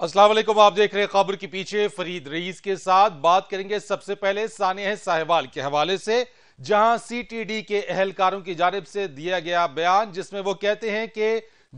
अस्सलाम वालेकुम, आप देख रहे हैं खबर के पीछे फरीद रईस के साथ। बात करेंगे सबसे पहले सानिया साहिवाल के हवाले से, जहां सीटीडी के अहलकारों की जानिब से दिया गया बयान, जिसमें वो कहते हैं कि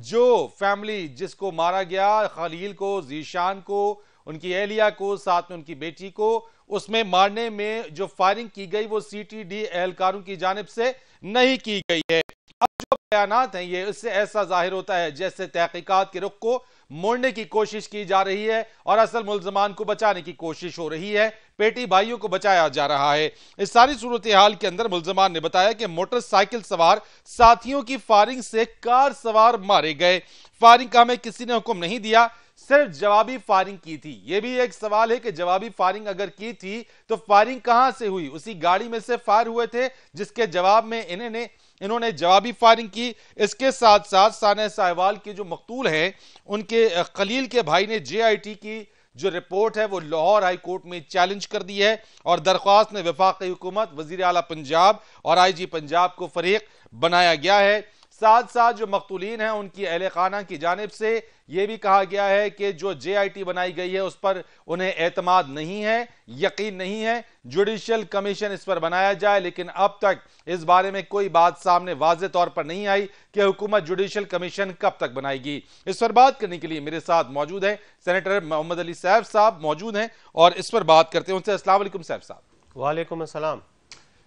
जो फैमिली जिसको मारा गया, खलील को, जीशान को, उनकी एहलिया को, साथ में उनकी बेटी को, उसमें मारने में जो फायरिंग की गई वो सीटीडी अहलकारों की जानिब से नहीं की गई है। अब जो बयानात हैं ये, इससे ऐसा जाहिर होता है जैसे तहकीकात के रुख को मोड़ने की कोशिश की जा रही है और असल मुल्जमान को बचाने की कोशिश हो रही है, पेटी भाइयों को बचाया जा रहा है। इस सारी सूरत हाल के अंदर मुल्जमान ने बताया कि मोटरसाइकिल सवार साथियों की फायरिंग से कार सवार मारे गए। फायरिंग का हमें किसी ने हुक्म नहीं दिया, सिर्फ जवाबी फायरिंग की थी। यह भी एक सवाल है कि जवाबी फायरिंग अगर की थी तो फायरिंग कहां से हुई? उसी गाड़ी में से फायर हुए थे जिसके जवाब में इन्होंने जवाबी फायरिंग की। इसके साथ साथ सानिया साहिवाल के जो मकतूल हैं उनके खलील के भाई ने जेआईटी की जो रिपोर्ट है वो लाहौर हाई कोर्ट में चैलेंज कर दी है और दरख्वास्त में वफाकी हुकूमत, वजीर आला पंजाब और आईजी पंजाब को फरीक बनाया गया है। साथ साथ जो मकतूलीन हैं उनकी अहले खाना की जानिब से यह भी कहा गया है कि जो जेआईटी बनाई गई है उस पर उन्हें एतमाद नहीं है, यकीन नहीं है। जुडिशल कमीशन इस पर बनाया जाए, लेकिन अब तक इस बारे में कोई बात सामने वाज़े तौर पर नहीं आई कि हुकूमत जुडिशल कमीशन कब तक बनाएगी। इस पर बात करने के लिए मेरे साथ मौजूद हैं सेनेटर मोहम्मद अली सैफ साहब मौजूद हैं और इस पर बात करते हैं उनसे। अस्सलाम वालेकुम सैफ साहब। वालेकुम अस्सलाम।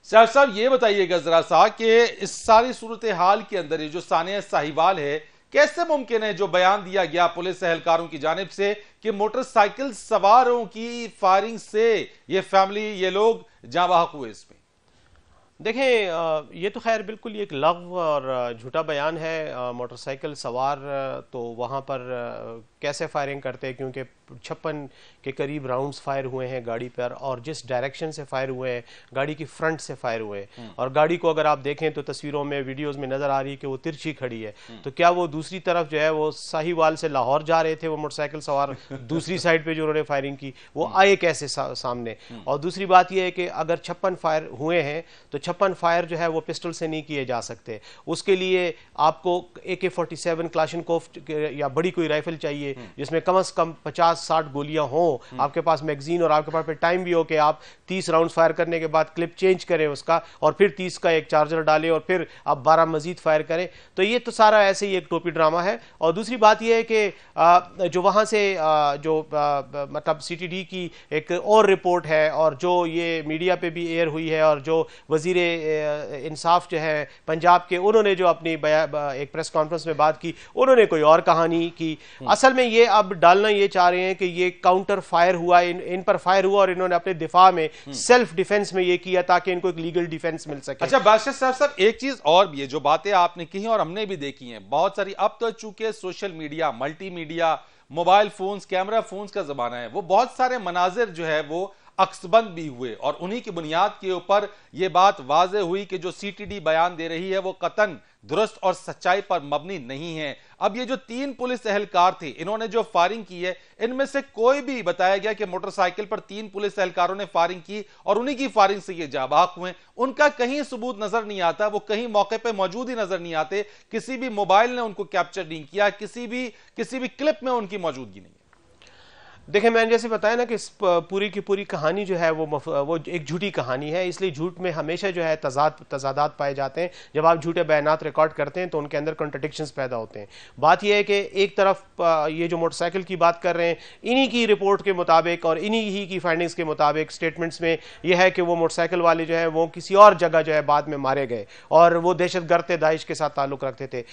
सैफ साहब, ये बताइएगा जरा सा कि इस सारी सूरत हाल के अंदर ये जो सानिया साहिवाल है, कैसे मुमकिन है जो बयान दिया गया पुलिस एहलकारों की जानिब से कि मोटरसाइकिल सवारों की फायरिंग से ये फैमिली, ये लोग जाँ बहक हुए? इसमें देखें, ये तो खैर बिल्कुल एक लग़्व और झूठा बयान है। मोटरसाइकिल सवार तो वहाँ पर कैसे फायरिंग करते हैं, क्योंकि 56 के करीब राउंड्स फायर हुए हैं गाड़ी पर, और जिस डायरेक्शन से फायर हुए हैं गाड़ी की फ्रंट से फायर हुए हैं। और गाड़ी को अगर आप देखें तो तस्वीरों में, वीडियोस में नज़र आ रही है कि वो तिरछी खड़ी है। तो क्या वो दूसरी तरफ जो है वो साहिवाल से लाहौर जा रहे थे वो मोटरसाइकिल सवार, दूसरी साइड पर जो उन्होंने फायरिंग की वो आए कैसे सामने? और दूसरी बात यह है कि अगर 56 फायर हुए हैं तो 56 फायर जो है वो पिस्टल से नहीं किए जा सकते। उसके लिए आपको AK-47 क्लाशनकोफ या बड़ी कोई राइफल चाहिए जिसमें कम से कम 50-60 गोलियां हो, आपके पास मैगजीन और आपके पास टाइम भी हो कि आप 30 राउंड फायर करने के बाद क्लिप चेंज करें उसका, और फिर 30 का एक चार्जर डालें और फिर आप 12 मजीद फायर करें। तो ये तो सारा ऐसे ही एक टोपी ड्रामा है। और दूसरी बात यह है कि जो वहां से मतलब सीटीडी की एक और रिपोर्ट है, और जो ये मीडिया पे भी एयर हुई है, और जो वजीर इंसाफ जो है पंजाब के, उन्होंने जो अपनी एक प्रेस कॉन्फ्रेंस में बात की, उन्होंने कोई और कहानी की। असल में ये अब डालना ये चाह रहे हैं कि ये काउंटर फायर हुआ, इन पर फायर हुआ और इन्होंने अपने दिफा में, सेल्फ डिफेंस में ये किया ताकि इनको एक लीगल डिफेंस मिल सके। अच्छा बादशाह साहब, एक चीज और भी है, जो बातें आपने की और हमने भी देखी हैं बहुत सारी। अब तो चूंकि social media, multimedia, mobile phones, camera phones का जमाना है, वो बहुत सारे मनाजिर जो है वो अक्सबंद भी हुए और उन्हीं की बुनियाद के ऊपर यह बात वाज़े हुई कि जो सीटीडी बयान दे रही है वो कतन दुरुस्त और सच्चाई पर मबनी नहीं है। अब ये जो 3 पुलिस एहलकार थे, इन्होंने जो फायरिंग की है, इनमें से कोई भी बताया गया कि मोटरसाइकिल पर 3 पुलिस एहलकारों ने फायरिंग की और उन्हीं की फायरिंग से ये जाबाक हुए, उनका कहीं सबूत नजर नहीं आता, वो कहीं मौके पर मौजूद ही नजर नहीं आते, किसी भी मोबाइल ने उनको कैप्चर नहीं किया, किसी भी क्लिप में उनकी मौजूदगी नहीं है। देखिए, मैंने जैसे बताया ना कि पूरी की पूरी कहानी जो है वो एक झूठी कहानी है, इसलिए झूठ में हमेशा जो है तजादात पाए जाते हैं। जब आप झूठे बयानात रिकॉर्ड करते हैं तो उनके अंदर कॉन्ट्रडिक्शंस पैदा होते हैं। बात यह है कि एक तरफ ये जो मोटरसाइकिल की बात कर रहे हैं, इन्हीं की रिपोर्ट के मुताबिक और इन्हीं ही की फाइंडिंग्स के मुताबिक स्टेटमेंट्स में यह है कि वो मोटरसाइकिल वाले जो है वो किसी और जगह जो है बाद में मारे गए और वो दहशतगर्द दाइश के साथ ताल्लुक रखते थे।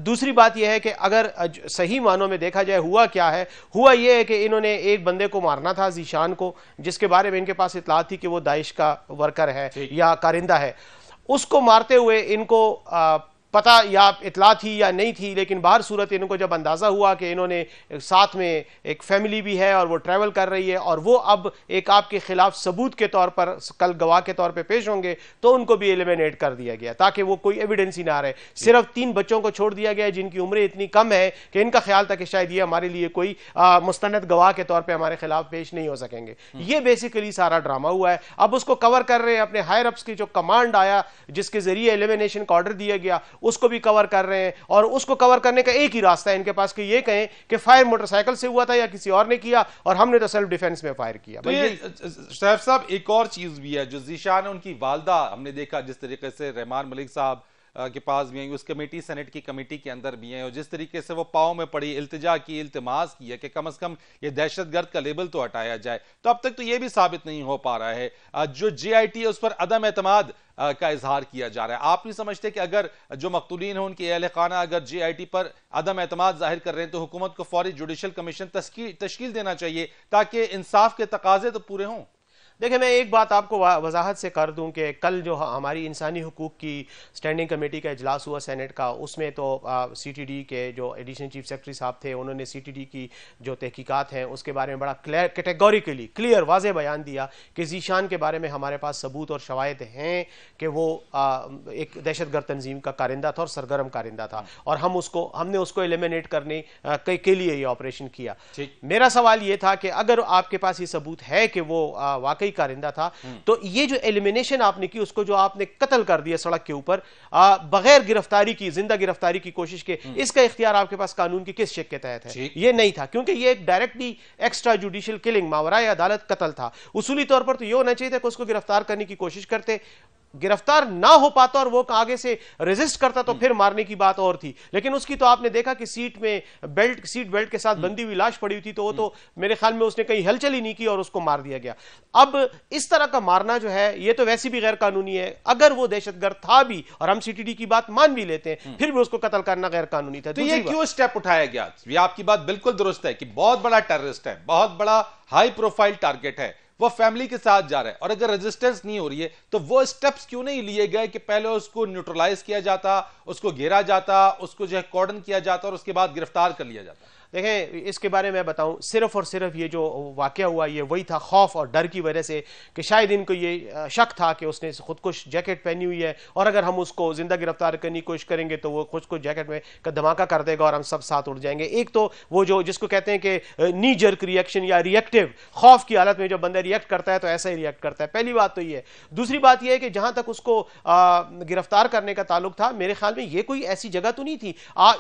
दूसरी बात यह है कि अगर सही मानों में देखा जाए हुआ क्या है, हुआ यह है कि इन्होंने एक बंदे को मारना था, जीशान को, जिसके बारे में इनके पास इत्तला थी कि वो दाइश का वर्कर है या कारिंदा है। उसको मारते हुए इनको पता या इतला थी या नहीं थी, लेकिन बाहर सूरत इनको जब अंदाजा हुआ कि इन्होंने साथ में एक फैमिली भी है और वो ट्रैवल कर रही है और वो अब एक आपके खिलाफ सबूत के तौर पर कल गवाह के तौर पे पेश होंगे, तो उनको भी एलिमिनेट कर दिया गया ताकि वो कोई एविडेंस ही ना रहे। सिर्फ 3 बच्चों को छोड़ दिया गया जिनकी उम्रें इतनी कम है कि इनका ख्याल था कि शायद ये हमारे लिए कोई मुस्तनद गवाह के तौर पर हमारे खिलाफ पेश नहीं हो सकेंगे। ये बेसिकली सारा ड्रामा हुआ है। अब उसको कवर कर रहे हैं अपने हायर अप्स की जो कमांड आया जिसके जरिए एलिमिनेशन का ऑर्डर दिया गया, उसको भी कवर कर रहे हैं, और उसको कवर करने का एक ही रास्ता है इनके पास कि ये कहें कि फायर मोटरसाइकिल से हुआ था या किसी और ने किया और हमने तो सेल्फ डिफेंस में फायर किया। तो ये सैफ साहब एक और चीज भी है जो ज़ीशान उनकी वालदा, हमने देखा जिस तरीके से रहमान मलिक साहब के पास भी हैं, उस कमेटी सेनेट की कमेटी के अंदर भी हैं, और जिस तरीके से वो पाँव में पड़ी इल्तिजा की, इल्तिमास की है कि कम से कम ये दहशतगर्द का लेबल तो हटाया जाए, तो अब तक तो ये भी साबित नहीं हो पा रहा है। जो JIT है उस पर अदम एतमाद का इजहार किया जा रहा है। आप नहीं समझते कि अगर जो मकतूलीन हैं उनके अहल खाना अगर JIT पर अदम एतमाद जाहिर कर रहे हैं तो हुकूमत को फौरी जुडिशल कमीशन तश्कील देना चाहिए ताकि इंसाफ के तकाजे तो पूरे हों? देखिए, मैं एक बात आपको वजाहत से कर दूं कि कल जो हमारी इंसानी हुकूक की स्टैंडिंग कमेटी का इजलास हुआ सेनेट का, उसमें तो CTD के जो एडिशनल चीफ सेक्रेटरी साहब थे, उन्होंने CTD की जो तहकीकात हैं उसके बारे में बड़ा कैटेगोरिकली क्लियर वाज़े बयान दिया कि ज़ीशान के बारे में हमारे पास सबूत और शवाहिद हैं कि वो एक दहशतगर्द तंजीम का कारिंदा था और सरगर्म कारिंदा था, और हमने उसको एलिमिनेट करने के लिए ये ऑपरेशन किया। मेरा सवाल ये था कि अगर आपके पास ये सबूत है कि वो वाकई कारिंदा था, तो ये जो एलिमिनेशन आपने की, उसको जो आपने कत्ल कर दिया सड़क के ऊपर बगैर गिरफ्तारी की, जिंदा गिरफ्तारी की कोशिश के, इसका इख्तियार आपके पास कानून की किस शेक के तहत है? ये नहीं था, क्योंकि ये एक डायरेक्टली एक्स्ट्रा जुडिशियल किलिंग, मावराए अदालत कत्ल था। उसूली तौर पर तो ये होना चाहिए था कि उसको गिरफ्तार करने की कोशिश करते, गिरफ्तार ना हो पाता और वो आगे से रेजिस्ट करता तो फिर मारने की बात और थी, लेकिन उसकी तो आपने देखा कि सीट बेल्ट के साथ बंधी हुई लाश पड़ी हुई थी, तो वो तो मेरे ख्याल में उसने कहीं हलचल ही नहीं की और उसको मार दिया गया। अब इस तरह का मारना जो है ये तो वैसे भी गैर कानूनी है। अगर वो दहशतगर्द था भी और हम CTD की बात मान भी लेते हैं, फिर भी उसको कत्ल करना गैर कानूनी था। तो ये क्यों स्टेप उठाया गया? ये आपकी बात बिल्कुल दुरुस्त है कि बहुत बड़ा टेररिस्ट है, बहुत बड़ा हाई प्रोफाइल टारगेट है, वो फैमिली के साथ जा रहा है, और अगर रेजिस्टेंस नहीं हो रही है तो वो स्टेप्स क्यों नहीं लिए गए कि पहले उसको न्यूट्रलाइज किया जाता, उसको घेरा जाता, उसको जो है कॉर्डन किया जाता और उसके बाद गिरफ्तार कर लिया जाता? देखें, इसके बारे में बताऊं, सिर्फ और सिर्फ ये जो वाकया हुआ ये वही था, खौफ और डर की वजह से कि शायद इनको ये शक था कि उसने खुदकुश जैकेट पहनी हुई है और अगर हम उसको जिंदा गिरफ्तार करने की कोशिश करेंगे तो वो खुदकुश जैकेट में का धमाका कर देगा और हम सब साथ उड़ जाएंगे। एक तो वो जो जिसको कहते हैं कि नी जर्क रिएक्शन या रिएक्टिव, खौफ की हालत में जो बंदा रिएक्ट करता है तो ऐसा ही रिएक्ट करता है। पहली बात तो ये है। दूसरी बात यह है कि जहां तक उसको गिरफ्तार करने का ताल्लुक था, मेरे ख्याल में ये कोई ऐसी जगह तो नहीं थी।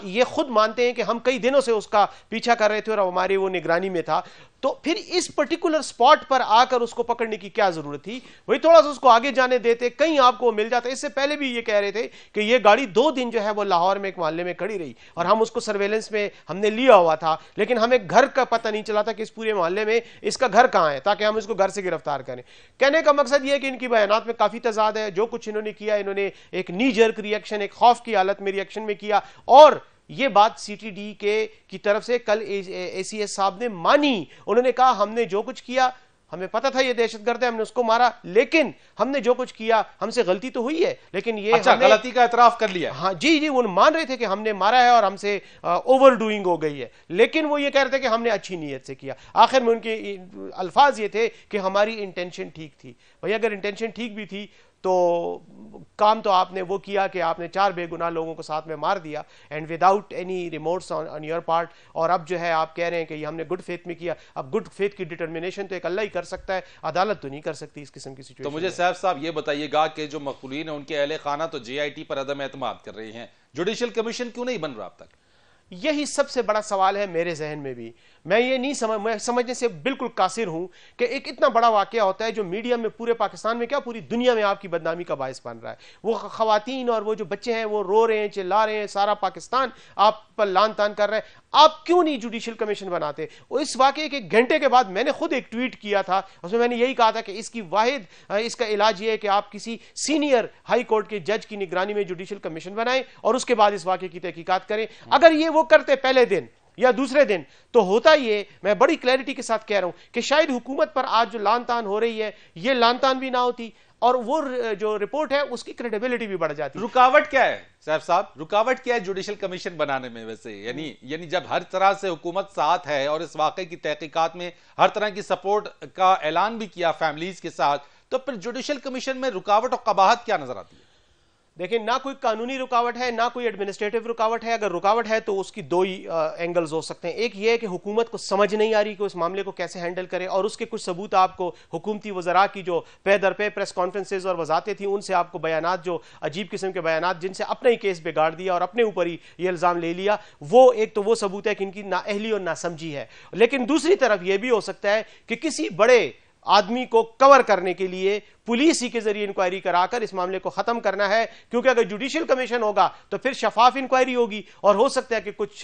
ये खुद मानते हैं कि हम कई दिनों से उसका पीछा कर रहे थे और हमारी वो निगरानी में था, तो फिर इस पर्टिकुलर स्पॉट पर आकर उसको पकड़ने की क्या जरूरत थी? वही थोड़ा सा उसको आगे जाने देते, कहीं आपको मिल जाता। इससे पहले भी ये कह रहे थे कि ये गाड़ी 2 दिन जो है वो लाहौर में एक मोहल्ले में खड़ी रही और हम उसको सर्वेलेंस में हमने लिया हुआ था, लेकिन हमें घर का पता नहीं चला था कि इस पूरे मोहल्ले में इसका घर कहां है, ताकि हम इसको घर से गिरफ्तार करें। कहने का मकसद यह है कि इनकी बयानात में काफी तजाद है। जो कुछ इन्होंने किया, इन्होंने एक नी जर्क रिएक्शन, एक खौफ की हालत में रिएक्शन में किया, और ये बात CTD की तरफ से कल ACS साहब ने मानी। उन्होंने कहा हमने जो कुछ किया, हमें पता था ये दहशतगर्द है, हमने उसको मारा, लेकिन हमने जो कुछ किया हमसे गलती तो हुई है, लेकिन ये गलती का एतराफ कर लिया। हाँ जी, वो मान रहे थे कि हमने मारा है और हमसे ओवर डूइंग हो गई है, लेकिन वो ये कह रहे थे कि हमने अच्छी नीयत से किया। आखिर में उनके अल्फाज ये थे कि हमारी इंटेंशन ठीक थी। भाई अगर इंटेंशन ठीक भी थी तो काम तो आपने वो किया कि आपने 4 बेगुनाह लोगों को साथ में मार दिया, and without any remorse on your part. और अब जो है आप कह रहे हैं कि ये हमने गुड फेथ में किया। अब गुड फेथ की डिटर्मिनेशन तो एक अल्लाह ही कर सकता है, अदालत तो नहीं कर सकती इस किस्म की सिचुएशन। तो मुझे सैफ साहब ये बताइएगा कि जो मकबूलीन है उनके अहले खाना तो JIT पर अदम एतमाद कर रहे हैं, जुडिशल कमीशन क्यों नहीं बन रहा अब तक? यही सबसे बड़ा सवाल है मेरे जहन में भी। मैं ये नहीं मैं समझने से बिल्कुल कासिर हूं कि एक इतना बड़ा वाकया होता है जो मीडिया में पूरे पाकिस्तान में क्या पूरी दुनिया में आपकी बदनामी का बायस बन रहा है। वो खवातीन और वो जो बच्चे हैं वो रो रहे हैं, चिल्ला रहे हैं, सारा पाकिस्तान आप पर लान तान कर रहा है। आप क्यों नहीं जुडिशियल कमीशन बनाते? इस वाकये के 1 घंटे के बाद मैंने खुद एक ट्वीट किया था, उसमें मैंने यही कहा था कि इसका इलाज ये है कि आप किसी सीनियर हाई कोर्ट के जज की निगरानी में जुडिशियल कमीशन बनाएं और उसके बाद इस वाकये की तहकीकात करें। अगर ये वो करते पहले दिन या दूसरे दिन, तो होता ये, मैं बड़ी क्लैरिटी के साथ कह रहा हूं कि शायद हुकूमत पर आज जो लान तान हो रही है ये लान तान भी ना होती और वो जो रिपोर्ट है उसकी क्रेडिबिलिटी भी बढ़ जाती। रुकावट क्या है सैफ साहब, रुकावट क्या है जुडिशल कमीशन बनाने में? वैसे यानी जब हर तरह से हुकूमत साथ है और इस वाकये की तहकीकात में हर तरह की सपोर्ट का ऐलान भी किया फैमिलीज के साथ, तो फिर जुडिशल कमीशन में रुकावट और कबाहत क्या नजर आती है? देखिए, ना कोई कानूनी रुकावट है ना कोई एडमिनिस्ट्रेटिव रुकावट है। अगर रुकावट है तो उसकी दो ही एंगल्स हो सकते हैं। एक ये है कि हुकूमत को समझ नहीं आ रही कि उस मामले को कैसे हैंडल करे, और उसके कुछ सबूत आपको हुकूमती वज़रा की जो पे दर पे प्रेस कॉन्फ्रेंसेज और वजातें थी उनसे आपको बयानात, जो अजीब किस्म के बयानात जिनसे अपना ही केस बिगाड़ दिया और अपने ऊपर ही ये इल्ज़ाम ले लिया, वो एक तो वो सबूत है कि इनकी नाअहली और नासमझी है। लेकिन दूसरी तरफ यह भी हो सकता है कि किसी बड़े आदमी को कवर करने के लिए पुलिस ही के जरिए इंक्वायरी कराकर इस मामले को खत्म करना है, क्योंकि अगर जुडिशियल कमीशन होगा तो फिर शफाफ इंक्वायरी होगी, और हो सकता है कि कुछ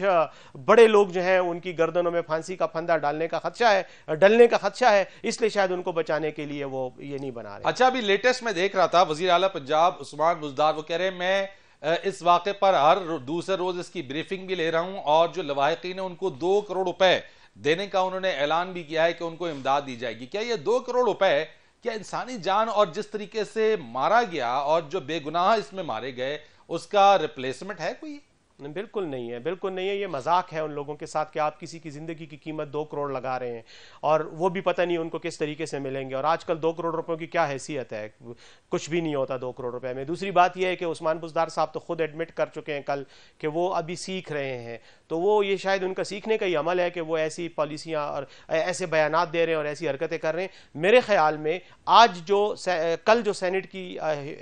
बड़े लोग जो हैं उनकी गर्दनों में फांसी का फंदा डलने का खदशा है, इसलिए शायद उनको बचाने के लिए वो ये नहीं बना रहे। अच्छा, अभी लेटेस्ट में देख रहा था वजीर आला पंजाब उस्मान बुज़दार वो कह रहे हैं मैं इस वाक़े पर हर दूसरे रोज इसकी ब्रीफिंग भी ले रहा हूं, और जो लवाहिकीन है उनको 2 करोड़ रुपए देने का उन्होंने ऐलान भी किया है कि उनको इमदाद दी जाएगी। क्या ये 2 करोड़ रुपए क्या इंसानी जान और जिस तरीके से मारा गया और जो बेगुनाह इसमें मारे गए उसका रिप्लेसमेंट है कोई? बिल्कुल नहीं है, बिल्कुल नहीं है। ये मजाक है उन लोगों के साथ कि आप किसी की जिंदगी की कीमत 2 करोड़ लगा रहे हैं और वो भी पता नहीं उनको किस तरीके से मिलेंगे। और आजकल 2 करोड़ रुपयों की क्या हैसियत है, कुछ भी नहीं होता 2 करोड़ रुपए में। दूसरी बात यह है कि उस्मान बुज़दार साहब तो खुद एडमिट कर चुके हैं कल कि वो अभी सीख रहे हैं, तो वो ये शायद उनका सीखने का ही अमल है कि वो ऐसी पॉलिसियाँ और ऐसे बयानात दे रहे हैं और ऐसी हरकतें कर रहे हैं। मेरे ख्याल में आज कल जो सेनेट की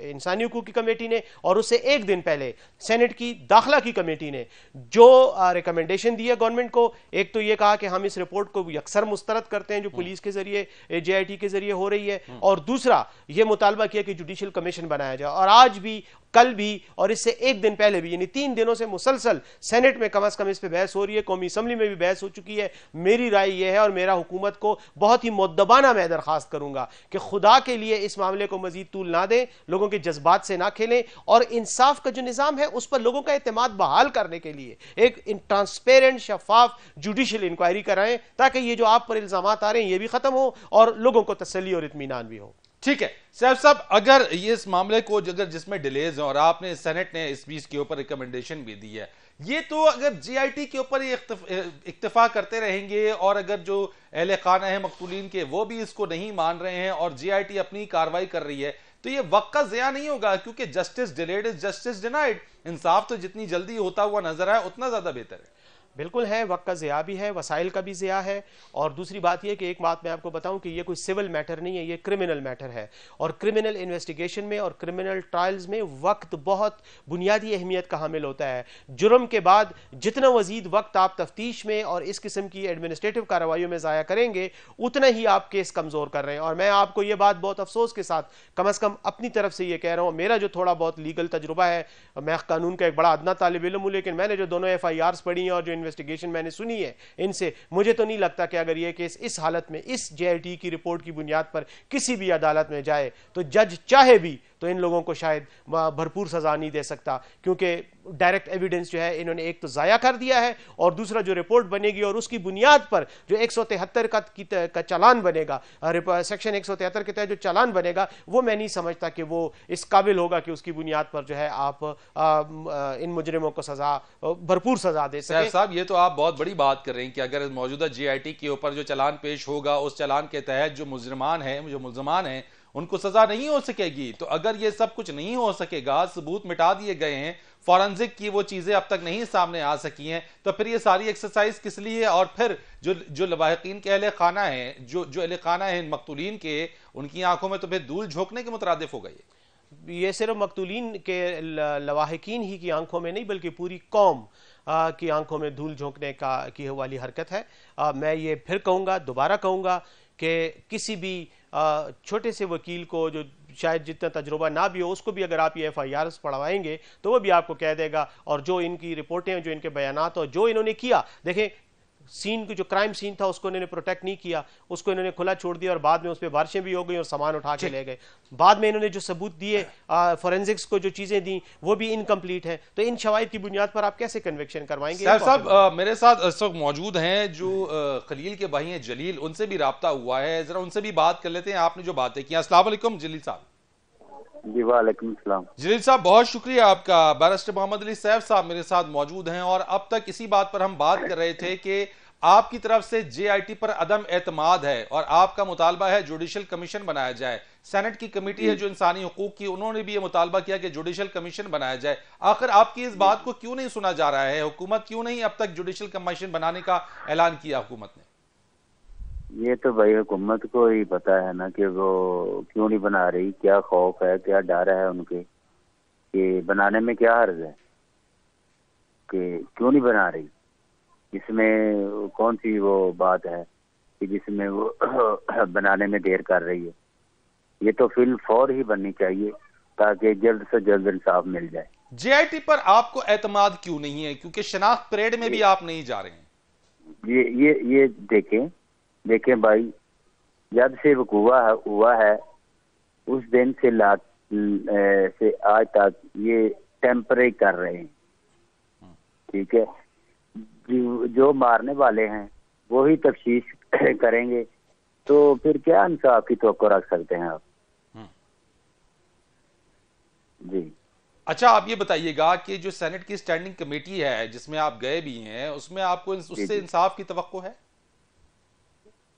इंसानी हकूक़ की कमेटी ने और उससे एक दिन पहले सेनेट की दाखिला की कमेटी ने जो रिकमेंडेशन दी है गवर्नमेंट को, एक तो ये कहा कि हम इस रिपोर्ट को अक्सर मुस्तरद करते हैं जो पुलिस के जरिए JIT के जरिए हो रही है, और दूसरा ये मुतालबा किया कि जुडिशियल कमीशन बनाया जाए। और आज भी, कल भी और इससे एक दिन पहले भी, यानी 3 दिनों से मुसलसल सेनेट में कम से कम इस पे बहस हो रही है, कौमी असम्बली में भी बहस हो चुकी है। मेरी राय यह है और मेरा हुकूमत को बहुत ही मुद्दबाना मैं दरखास्त करूंगा कि खुदा के लिए इस मामले को मजीद तूल ना दें, लोगों के जज्बात से ना खेलें, और इंसाफ का जो निज़ाम है उस पर लोगों का एतमाद बहाल करने के लिए एक ट्रांसपेरेंट शफाफ जुडिशियल इंक्वायरी कराएं, ताकि ये जो आप पर इल्जामात आ रहे हैं ये भी खत्म हो और लोगों को तसल्ली और इत्मीनान भी हो। ठीक है सैफ साहब, अगर ये इस मामले को अगर जिसमें डिलेज है और आपने सेनेट ने इस बीच के ऊपर रिकमेंडेशन भी दी है, ये तो अगर JIT के ऊपर ही इक्तफा करते रहेंगे और अगर जो अहले खाना है मकतूलीन के वो भी इसको नहीं मान रहे हैं और JIT अपनी कार्रवाई कर रही है, तो ये वक्त का ज़िया नहीं होगा? क्योंकि justice delayed is justice denied. इंसाफ तो जितनी जल्दी होता हुआ नजर आए उतना ज्यादा बेहतर है। बिल्कुल है, वक्त का ज़िया भी है, वसाइल का भी ज़िया है। और दूसरी बात यह कि एक बात मैं आपको बताऊं कि ये कोई सिविल मैटर नहीं है, ये क्रिमिनल मैटर है, और क्रिमिनल इन्वेस्टिगेशन में और क्रिमिनल ट्रायल्स में वक्त बहुत बुनियादी अहमियत का हामिल होता है। जुर्म के बाद जितना मजीद वक्त आप तफ्तीश में और इस किस्म की एडमिनिस्ट्रेटिव कार्रवाइयों में ज़ाया करेंगे उतना ही आप केस कमज़ोर कर रहे हैं। और मैं आपको ये बात बहुत अफसोस के साथ कम अज़ कम अपनी तरफ से ये कह रहा हूँ, मेरा जो थोड़ा बहुत लीगल तजुर्बा है, मैं कानून का एक बड़ा अदना तालिब इल्म हूँ, लेकिन मैंने जो दोनों FIRs पढ़ी हैं और जो इन्वेस्टिगेशन मैंने सुनी है इनसे, मुझे तो नहीं लगता कि अगर यह केस इस हालत में इस JIT की रिपोर्ट की बुनियाद पर किसी भी अदालत में जाए तो जज चाहे भी तो इन लोगों को शायद भरपूर सजा नहीं दे सकता, क्योंकि डायरेक्ट एविडेंस जो है इन्होंने एक तो ज़ाया कर दिया है, और दूसरा जो रिपोर्ट बनेगी और उसकी बुनियाद पर जो 173 का चालान बनेगा, सेक्शन 173 के तहत जो चालान बनेगा, वो मैं नहीं समझता कि वो इस काबिल होगा कि उसकी बुनियाद पर जो है आप इन मुजरिमों को सजा, भरपूर सजा दे सकें। साहब, ये तो आप बहुत बड़ी बात कर रहे हैं कि अगर मौजूदा JIT के ऊपर जो चालान पेश होगा उस चालान के तहत जो मुल्ज़मान हैं उनको सजा नहीं हो सकेगी। तो अगर ये सब कुछ नहीं हो सकेगा, सबूत मिटा दिए गए हैं, फॉरेंसिक की वो चीजें अब तक नहीं सामने आ सकी हैं, तो फिर ये सारी एक्सरसाइज किस लिए? और फिर जो लवाहिकीन के अहले खाना है, जो अहले खाना है मकतूलीन के, उनकी आंखों में तो फिर धूल झोंकने के मुतरादिफ हो गई। ये सिर्फ मकतूलीन के लवाहिकीन ही की आंखों में नहीं बल्कि पूरी कौम की आंखों में धूल झोंकने की वाली हरकत है। मैं ये फिर कहूँगा, दोबारा कहूँगा कि किसी भी छोटे से वकील को जो शायद जितना तजुर्बा ना भी हो, उसको भी अगर आप ये FIRs पढ़वाएंगे तो वो भी आपको कह देगा, और जो इनकी रिपोर्टें, जो इनके बयानात और जो इन्होंने किया, देखें सीन की जो क्राइम सीन था उसको इन्होंने प्रोटेक्ट नहीं किया, उसको इन्होंने खुला छोड़ दिया और बाद में उस पर बारिशें भी हो गई और सामान उठा के ले गए। बाद में इन्होंने जो सबूत दिए, फॉरेंसिक्स को जो चीजें दी वो भी इनकम्प्लीट है। तो इन शवाहिद की बुनियाद पर आप कैसे कन्विक्शन करवाएंगे? साहब मेरे साथ इस वक्त मौजूद हैं जो खलील के भाई हैं जलील, उनसे भी राब्ता हुआ है, जरा उनसे भी बात कर लेते हैं। आपने जो बातें की। अस्सलाम वालेकुम जलील साहब। जी वालेकुम सलाम। जलील साहब, बहुत शुक्रिया आपका। बैरिस्टर मोहम्मद अली सैफ साहब मेरे साथ मौजूद हैं और अब तक इसी बात पर हम बात कर रहे थे कि आपकी तरफ से JIT पर अदम एतमाद है और आपका मुतालबा है जुडिशियल कमीशन बनाया जाए। सेनेट की कमेटी है जो इंसानी हकूक की, उन्होंने भी ये मुतालबा किया कि जुडिशल कमीशन बनाया जाए। आखिर आपकी इस बात को क्यों नहीं सुना जा रहा है? हुकूमत क्यों नहीं अब तक जुडिशल कमीशन बनाने का ऐलान किया हुकूमत ने? ये तो भाई हुकूमत को ही पता है ना कि वो क्यों नहीं बना रही, क्या खौफ है, क्या डर है उनके, कि बनाने में क्या हर्ज है, कि क्यों नहीं बना रही। इसमें कौन सी वो बात है कि जिसमें वो बनाने में देर कर रही है। ये तो फिल फौर ही बननी चाहिए ताकि जल्द से जल्द इंसाफ मिल जाए। जेआईटी पर आपको एतमाद क्यों नहीं है? क्योंकि शनाख्त परेड में भी आप नहीं जा रहे हैं। ये देखें भाई, जब से हुआ है उस दिन से आज तक ये टेम्परेरी कर रहे हैं, ठीक है। जो मारने वाले हैं वो ही तफ्तीश करेंगे, तो फिर क्या इंसाफ की तवक्को रख सकते हैं आप? जी अच्छा, आप ये बताइएगा कि जो सेनेट की स्टैंडिंग कमेटी है जिसमें आप गए भी हैं, उसमें आपको उससे इंसाफ की तवक्को है?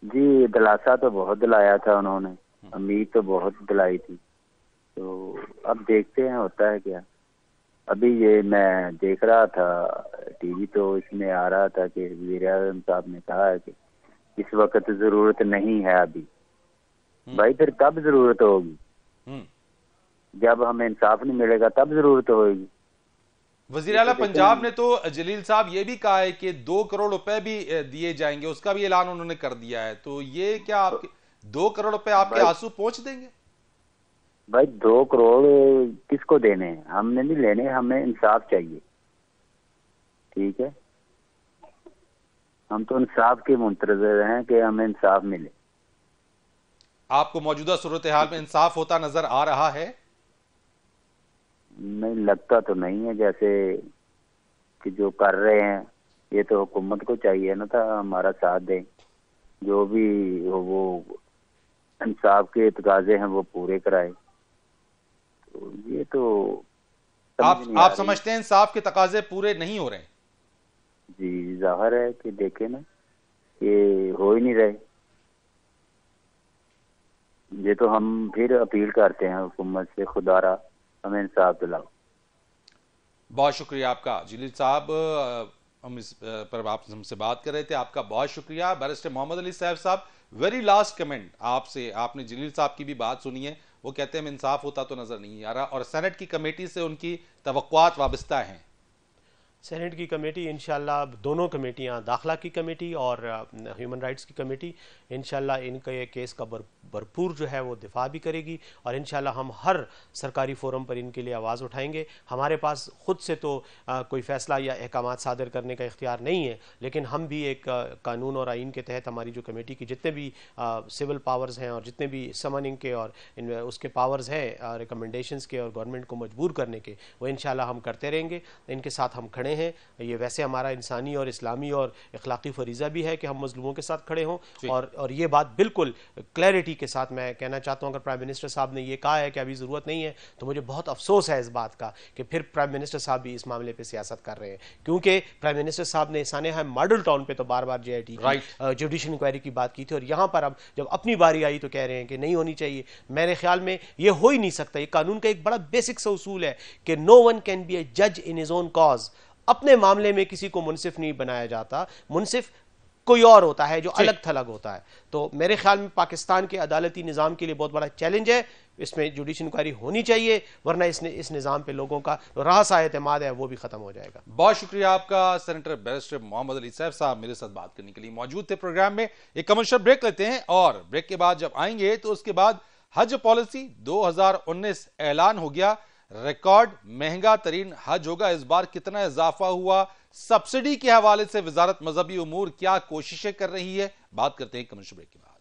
जी, दिलासा तो बहुत दिलाया था उन्होंने, उम्मीद तो बहुत दिलाई थी, तो अब देखते हैं होता है क्या। अभी ये मैं देख रहा था टीवी, तो इसमें आ रहा था कि वज़ीर-ए-आज़म साहब ने कहा है कि इस वक्त जरूरत नहीं है अभी। भाई फिर कब जरूरत होगी? जब हमें इंसाफ नहीं मिलेगा तब जरूरत होगी। वज़ीर आला पंजाब ने तो जलील साहब ये भी कहा है कि 2 करोड़ रुपए भी दिए जाएंगे, उसका भी ऐलान उन्होंने कर दिया है। तो ये क्या आपके 2 करोड़ रुपए आपके आंसू पहुंच देंगे? भाई 2 करोड़ किसको देने हैं? हमने नहीं लेने, हमें इंसाफ चाहिए, ठीक है। हम तो इंसाफ के मुंतज़िर हैं कि हमें इंसाफ मिले। आपको मौजूदा सूरत हाल में इंसाफ होता नजर आ रहा है? नहीं, लगता तो नहीं है जैसे कि जो कर रहे हैं। ये तो हुकूमत को चाहिए ना था हमारा साथ दें, जो भी वो इंसाफ के तकाजे हैं वो पूरे कराए। तो ये तो आप समझते हैं इंसाफ के तकाजे पूरे नहीं हो रहे? जी, जाहिर है कि देखे ना, ये हो ही नहीं रहे। ये तो हम फिर अपील करते हैं हुकूमत से, खुदारा हमें इंसाफ दिलाओ। बहुत शुक्रिया आपका जलील साहब, हम इस पर आप हमसे बात कर रहे थे, आपका बहुत शुक्रिया। बैरिस्टर मोहम्मद अली साहब, वेरी लास्ट कमेंट आपसे, आपने जलील साहब की भी बात सुनी है, वो कहते हैं इंसाफ होता तो नजर नहीं आ रहा, और सेनेट की कमेटी से उनकी तवक्कुआत वाबस्ता हैं। सेनेट की कमेटी इंशाल्लाह, दोनों कमेटियां, दाखिला की कमेटी और ह्यूमन राइट्स की कमेटी, इंशाल्लाह इनका ये केस का भरपूर जो है वो दिफा भी करेगी, और इंशाल्लाह हम हर सरकारी फोरम पर इनके लिए आवाज़ उठाएंगे। हमारे पास ख़ुद से तो कोई फ़ैसला या अहकामात सादर करने का इख्तियार नहीं है, लेकिन हम भी एक कानून और आइन के तहत हमारी जो कमेटी की जितने भी सिविल पावर्स हैं और जितने भी समनिंग के और उसके पावर्स हैं रिकमेंडेशंस के और गवर्नमेंट को मजबूर करने के, वो इंशाल्लाह हम करते रहेंगे। इनके साथ हम खड़े हैं। ये वैसे हमारा इंसानी और इस्लामी और अखलाकी फरीज़ा भी है कि हम मजलूमों के साथ खड़े हों, और ये बात बिल्कुल क्लैरिटी के साथ मैं कहना चाहता हूँ। अगर प्राइम मिनिस्टर साहब ने ये कहा है कि अभी ज़रूरत नहीं है, तो मुझे बहुत अफसोस है इस बात का कि फिर प्राइम मिनिस्टर साहब भी इस मामले पर सियासत कर रहे हैं, क्योंकि प्राइम मिनिस्टर साहब ने सानेहा मॉडल टाउन पर तो बार बार JIT जुडिशल इंक्वायरी की बात की थी, और यहाँ पर अब जब अपनी बारी आई तो कह रहे हैं कि नहीं होनी चाहिए। मेरे ख्याल में ये हो ही नहीं सकता। ये कानून का एक बड़ा बेसिक सा उसूल है कि नो वन कैन बी ए जज इन हिज ओन कॉज। अपने मामले में किसी को मुनसिफ नहीं बनाया जाता, मुनसिफ कोई और होता है जो अलग थलग होता है। तो मेरे ख्याल में पाकिस्तान के अदालती निज़ाम के लिए बहुत बड़ा चैलेंज है, इसमें जुडिशल इंक्वायरी होनी चाहिए, वरना इस निज़ाम पे लोगों का जो रासा एतमाद है वो भी खत्म हो जाएगा। बहुत शुक्रिया आपका सेनेटर बैरिस्टर मोहम्मद अली साहब मेरे साथ बात करने के लिए मौजूद थे प्रोग्राम में। एक कमर्शियल ब्रेक लेते हैं, और ब्रेक के बाद जब आएंगे तो उसके बाद हज पॉलिसी 2019 ऐलान हो गया। रिकॉर्ड महंगा तरीन हज होगा इस बार, कितना इजाफा हुआ, सब्सिडी के हवाले से वजारत मजहबी उमूर क्या कोशिशें कर रही है, बात करते हैं कमर्शियल ब्रेक के बाद।